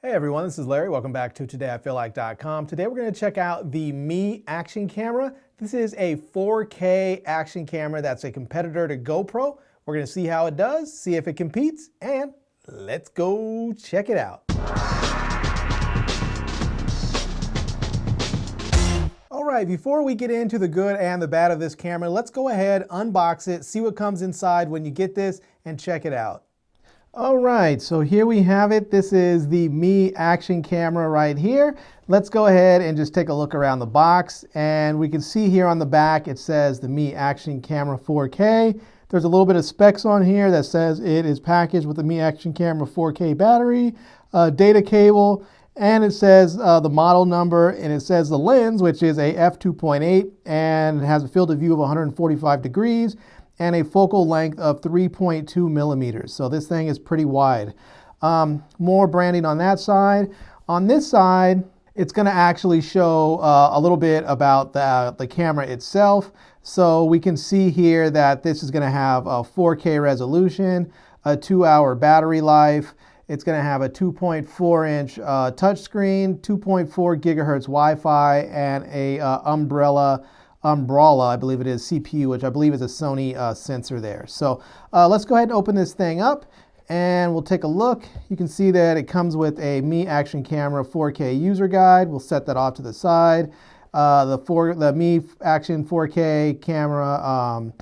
Hey everyone, this is Larry. Welcome back to Todayifeellike.com. Today we're going to check out the Mi action camera. This is a 4K action camera that's a competitor to GoPro. We're going to see how it does, see if it competes, and let's go check it out. All right, before we get into the good and the bad of this camera, let's go ahead, unbox it, see what comes inside when you get this, and check it out. All right, so here we have it. This is the Mi action camera right here. Let's go ahead and just take a look around the box. And we can see here on the back, it says the Mi action camera 4K. There's a little bit of specs on here that says it is packaged with the Mi action camera 4K battery, data cable, and it says the model number, and it says the lens, which is a f2.8, and it has a field of view of 145 degrees. And a focal length of 3.2 millimeters. So this thing is pretty wide. More branding on that side. On this side, it's going to actually show a little bit about the camera itself. So we can see here that this is going to have a 4K resolution, a 2-hour battery life. It's going to have a 2.4-inch touchscreen, 2.4 gigahertz Wi-Fi, and a Umbrella, I believe it is, CPU, which I believe is a Sony sensor there. So let's go ahead and open this thing up and we'll take a look. You can see that it comes with a Mi action camera 4K user guide. We'll set that off to the side. The Mi action 4K camera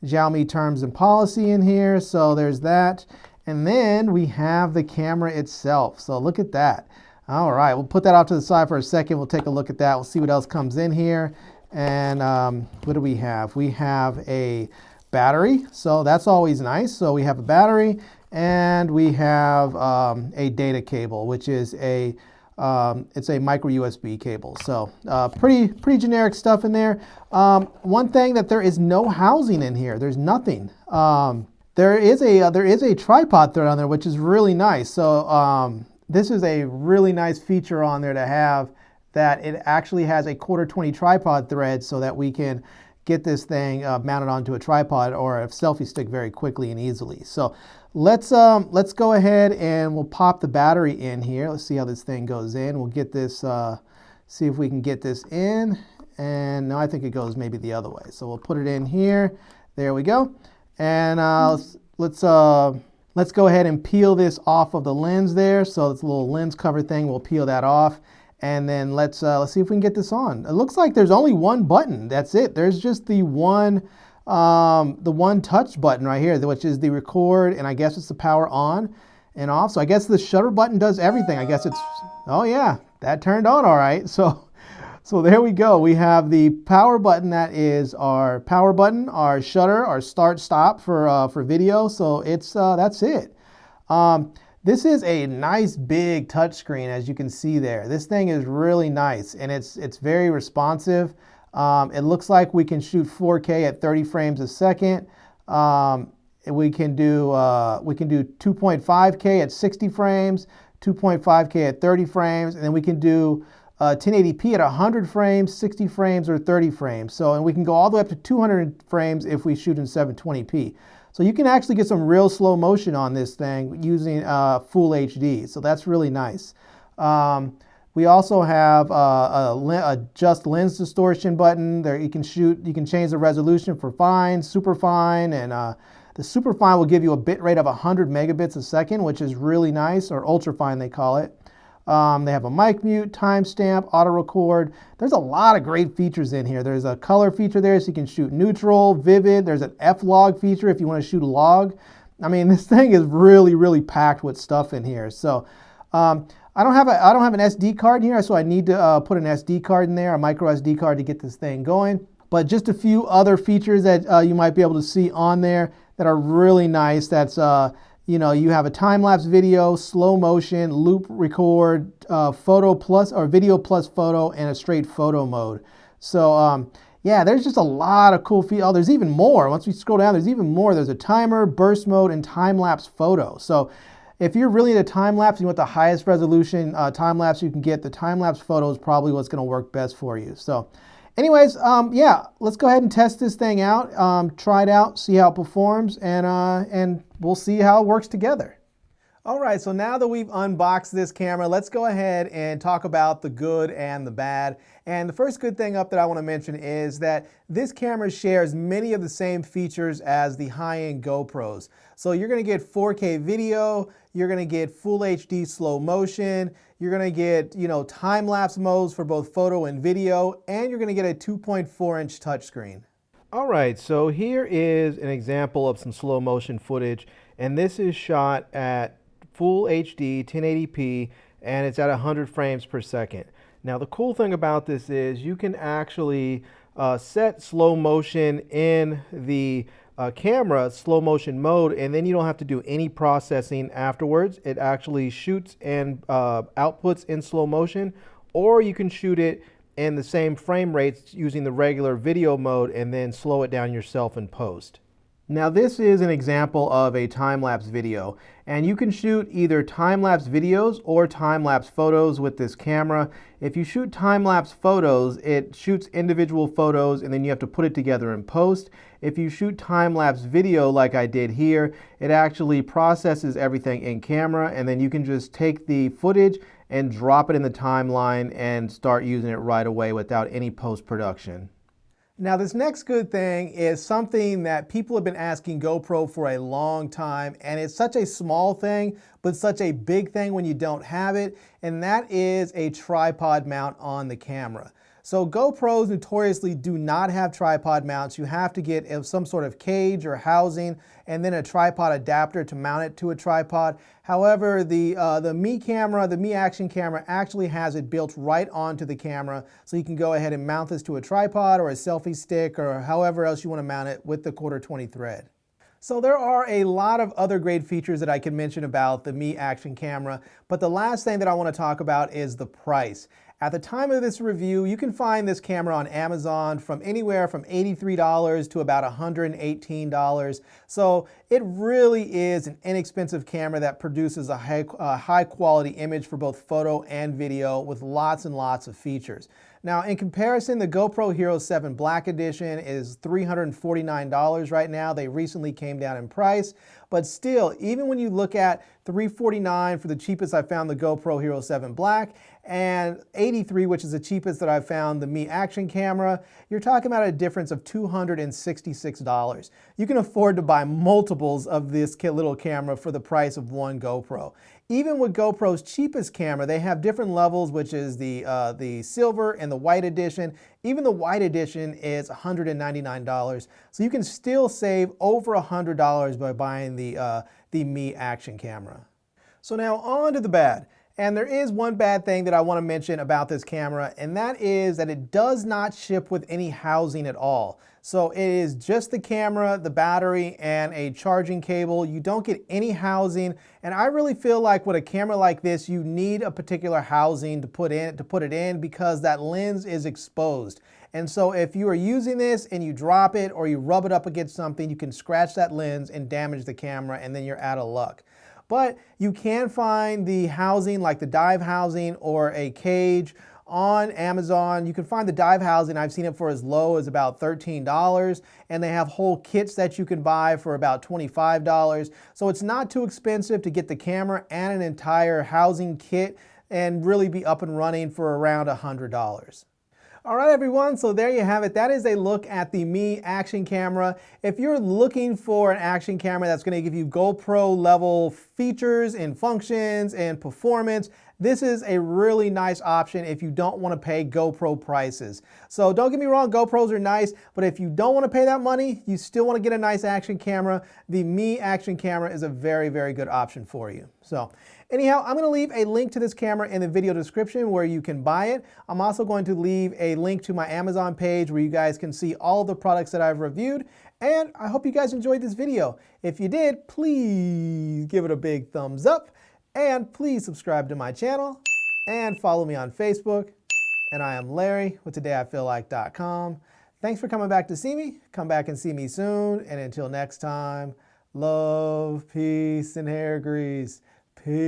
Xiaomi terms and policy in here. So there's that. And then we have the camera itself. So look at that. All right, we'll put that off to the side for a second. We'll take a look at that. We'll see what else comes in here. And what do we have? We have a battery, so that's always nice. So we have a battery, and we have a data cable, which is it's a micro USB cable. So pretty generic stuff in there. One thing that there is no housing in here. There's nothing. There is a tripod thread on there, which is really nice. So this is a really nice feature on there to have, that it actually has a 1/4 tripod thread so that we can get this thing mounted onto a tripod or a selfie stick very quickly and easily. So let's go ahead and we'll pop the battery in here. Let's see how this thing goes in. We'll get this, see if we can get this in. And no, I think it goes maybe the other way. So we'll put it in here. There we go. And let's go ahead and peel this off of the lens there. So it's a little lens cover thing. We'll peel that off. And then let's see if we can get this on. It looks like there's only one button. That's it. There's just the one touch button right here, which is the record, and I guess it's the power on and off. So I guess the shutter button does everything. I guess it's, oh yeah, that turned on all right. So there we go. We have the power button. That is our power button, our shutter, our start stop for video. So it's that's it. This is a nice big touchscreen, as you can see there. This thing is really nice, and it's very responsive. It looks like we can shoot 4K at 30 frames a second. We can do 2.5K at 60 frames, 2.5K at 30 frames, and then we can do 1080p at 100 frames, 60 frames, or 30 frames. So, and we can go all the way up to 200 frames if we shoot in 720p. So you can actually get some real slow motion on this thing using full HD. So that's really nice. We also have a adjust lens distortion button. There you can change the resolution for fine, super fine, and the super fine will give you a bit rate of 100 megabits a second, which is really nice, or ultra fine they call it. They have a mic mute, timestamp, auto record. There's a lot of great features in here. There's a color feature there, so you can shoot neutral, vivid. There's an F-log feature if you want to shoot a log. I mean, this thing is really packed with stuff in here. So I don't have an SD card in here, so I need to put an SD card in there, a micro SD card, to get this thing going. But just a few other features that you might be able to see on there that are really nice. That's you know, you have a time-lapse video, slow motion, loop record, photo plus or video plus photo, and a straight photo mode. So yeah, there's just a lot of cool features. Oh, there's even more. Once we scroll down, there's even more. There's a timer, burst mode, and time-lapse photo. So if you're really into time-lapse, you want the highest resolution time-lapse you can get, the time-lapse photo is probably what's going to work best for you. So anyways, yeah, let's go ahead and test this thing out, try it out, see how it performs, and we'll see how it works together. All right, so now that we've unboxed this camera, let's go ahead and talk about the good and the bad. And the first good thing up that I want to mention is that this camera shares many of the same features as the high-end GoPros. So you're going to get 4K video, you're going to get full HD slow motion, you're going to get, time-lapse modes for both photo and video, and you're going to get a 2.4-inch touchscreen. All right, so here is an example of some slow motion footage, and this is shot at full HD 1080p, and it's at 100 frames per second. Now the cool thing about this is you can actually set slow motion in the camera slow motion mode, and then you don't have to do any processing afterwards. It actually shoots and outputs in slow motion, or you can shoot it in the same frame rates using the regular video mode and then slow it down yourself in post. Now this is an example of a time-lapse video, and you can shoot either time-lapse videos or time-lapse photos with this camera. If you shoot time-lapse photos, it shoots individual photos and then you have to put it together in post. If you shoot time-lapse video like I did here, it actually processes everything in camera, and then you can just take the footage and drop it in the timeline and start using it right away without any post-production. Now this next good thing is something that people have been asking GoPro for a long time, and it's such a small thing, but such a big thing when you don't have it, and that is a tripod mount on the camera. So GoPros notoriously do not have tripod mounts. You have to get some sort of cage or housing and then a tripod adapter to mount it to a tripod. However, the Mi camera, the Mi Action camera, actually has it built right onto the camera, so you can go ahead and mount this to a tripod or a selfie stick or however else you want to mount it with the 1/4-20 thread. So there are a lot of other great features that I can mention about the Mi Action camera, but the last thing that I want to talk about is the price. At the time of this review, you can find this camera on Amazon from anywhere from $83 to about $118. So it really is an inexpensive camera that produces a high quality image for both photo and video with lots and lots of features. Now, in comparison, the GoPro Hero 7 Black Edition is $349 right now. They recently came down in price, but still, even when you look at $349 for the cheapest I found the GoPro Hero 7 Black, and $83, which is the cheapest that I found the Mi Action camera, you're talking about a difference of $266. You can afford to buy multiples of this little camera for the price of one GoPro. Even with GoPro's cheapest camera, they have different levels, which is the silver and the white edition. Even the white edition is $199, so you can still save over $100 by buying the Mi Action camera. So now on to the bad. And there is one bad thing that I want to mention about this camera, and that is that it does not ship with any housing at all. So it is just the camera, the battery, and a charging cable. You don't get any housing, and I really feel like with a camera like this, you need a particular housing to put it in because that lens is exposed. And so if you are using this and you drop it or you rub it up against something, you can scratch that lens and damage the camera, and then you're out of luck. But you can find the housing like the dive housing or a cage on Amazon. You can find the dive housing. I've seen it for as low as about $13, and they have whole kits that you can buy for about $25. So it's not too expensive to get the camera and an entire housing kit and really be up and running for around $100. All right, everyone, so there you have it. That is a look at the Mi Action camera. If you're looking for an action camera that's going to give you GoPro level features and functions and performance, this is a really nice option if you don't want to pay GoPro prices. So don't get me wrong, GoPros are nice, but if you don't want to pay that money, you still want to get a nice action camera, the Mi Action camera is a very, very good option for you. So anyhow, I'm going to leave a link to this camera in the video description where you can buy it. I'm also going to leave a link to my Amazon page where you guys can see all of the products that I've reviewed. And I hope you guys enjoyed this video. If you did, please give it a big thumbs up. And please subscribe to my channel and follow me on Facebook. And I am Larry with Todayifeellike.com. Thanks for coming back to see me. Come back and see me soon. And until next time, love, peace, and hair grease. Peace.